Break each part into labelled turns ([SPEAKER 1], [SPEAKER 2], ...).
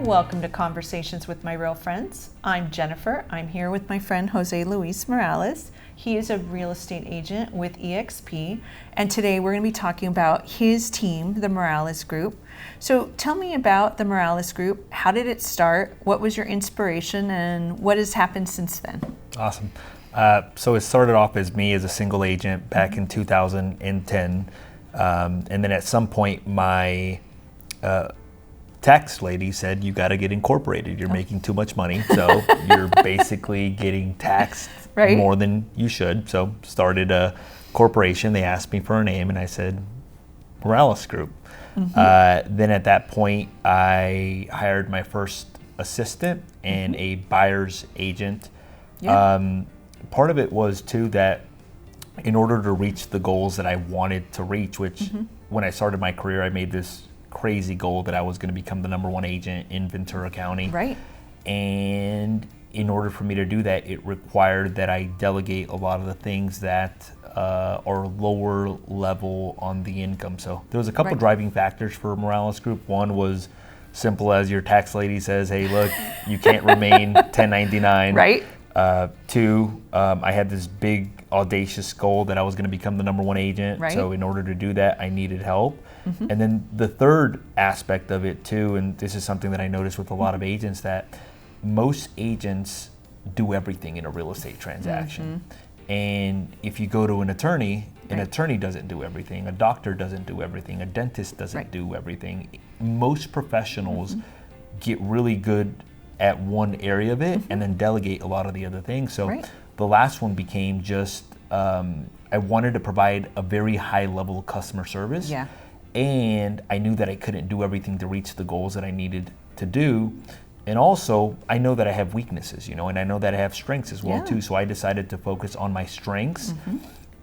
[SPEAKER 1] Welcome to Conversations with My Real Friends. I'm Jennifer. I'm here with my friend Jose Luiz Morales. He is a real estate agent with EXP, and today we're going to be talking about his team, the Morales Group. So tell me about the Morales Group. How did it start? What was your inspiration, and what has happened since then?
[SPEAKER 2] Awesome. So it started off as me as a single agent back in 2010, and then at some point my tax lady said, you got to get incorporated. You're making too much money, so you're basically getting taxed more than you should. So started a corporation. They asked me for a name, and I said Morales Group. Then at that point, I hired my first assistant and a buyer's agent. Part of it was too that in order to reach the goals that I wanted to reach, which when I started my career, I made this crazy goal that I was going to become the #1 agent in Ventura County.
[SPEAKER 1] Right.
[SPEAKER 2] And in order for me to do that, it required that I delegate a lot of the things that are lower level on the income. So there was a couple driving factors for Morales Group. One was simple as your tax lady says, hey, look, you can't remain 1099.
[SPEAKER 1] Right.
[SPEAKER 2] Two, I had this big audacious goal that I was going to become the #1 agent.
[SPEAKER 1] Right.
[SPEAKER 2] So in order to do that, I needed help. And then the third aspect of it too, and this is something that I noticed with a lot of agents, that most agents do everything in a real estate transaction. And if you go to an attorney doesn't do everything, a doctor doesn't do everything, a dentist doesn't do everything. Most professionals get really good at one area of it and then delegate a lot of the other things. So the last one became just, I wanted to provide a very high level of customer service. And I knew that I couldn't do everything to reach the goals that I needed to do. And also, I know that I have weaknesses, and I know that I have strengths as well too. So I decided to focus on my strengths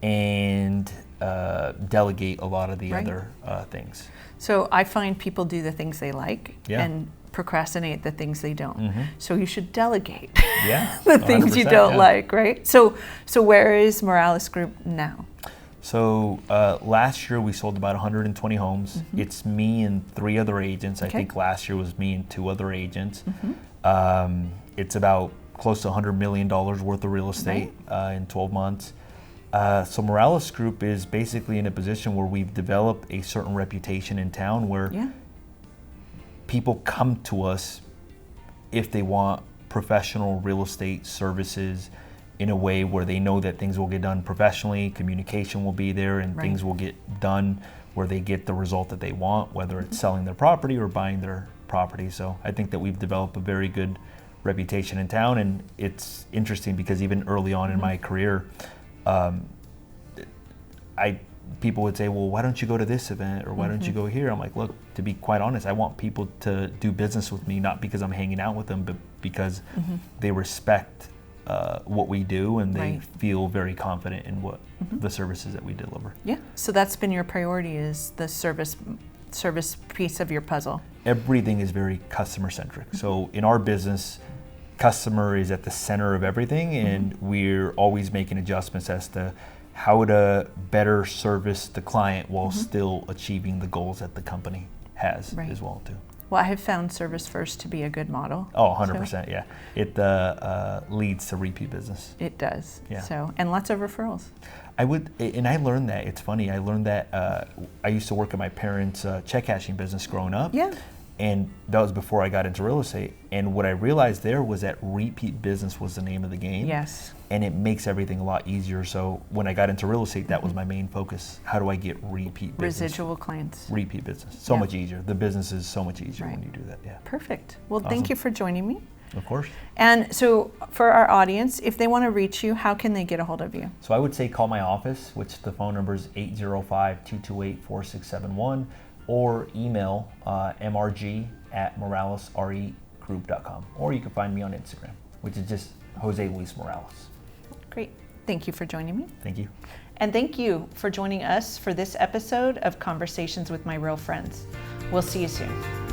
[SPEAKER 2] and delegate a lot of the other things.
[SPEAKER 1] So I find people do the things they like and procrastinate the things they don't. So you should delegate the things you don't like, right? So where is Morales Group now?
[SPEAKER 2] So last year we sold about 120 homes. It's me and 3 other agents. I think last year was me and 2 other agents. It's about close to $100 million worth of real estate in 12 months. So Morales Group is basically in a position where we've developed a certain reputation in town where people come to us if they want professional real estate services in a way where they know that things will get done professionally, communication will be there, and things will get done where they get the result that they want, whether it's selling their property or buying their property. So I think that we've developed a very good reputation in town, and it's interesting because even early on in my career, people would say, well, why don't you go to this event or why don't you go here? I'm like, look, to be quite honest, I want people to do business with me, not because I'm hanging out with them, but because they respect what we do and they feel very confident in what the services that we deliver.
[SPEAKER 1] So that's been your priority, is the service piece of your puzzle.
[SPEAKER 2] Everything is very customer centric. So in our business, customer is at the center of everything, and we're always making adjustments as to how to better service the client while still achieving the goals that the company has as well too.
[SPEAKER 1] Well, I have found service first to be a good model.
[SPEAKER 2] Oh, 100%, yeah. It leads to repeat business.
[SPEAKER 1] It does.
[SPEAKER 2] Yeah.
[SPEAKER 1] So, and lots of referrals.
[SPEAKER 2] I learned that. It's funny. I learned that I used to work at my parents' check cashing business growing up. And that was before I got into real estate. And what I realized there was that repeat business was the name of the game. And it makes everything a lot easier. So when I got into real estate, that was my main focus. How do I get repeat business?
[SPEAKER 1] Residual clients.
[SPEAKER 2] Repeat business. So much easier. The business is so much easier when you do that. Yeah.
[SPEAKER 1] Perfect. Well, thank you for joining me.
[SPEAKER 2] Of course.
[SPEAKER 1] And so for our audience, if they want to reach you, how can they get a hold of you?
[SPEAKER 2] So I would say call my office, which the phone number is 805-228-4671, or email mrg@moralesregroup.com. Or you can find me on Instagram, which is just Jose Luiz Morales.
[SPEAKER 1] Great. Thank you for joining me.
[SPEAKER 2] Thank you.
[SPEAKER 1] And thank you for joining us for this episode of Conversations with My Real Friends. We'll see you soon.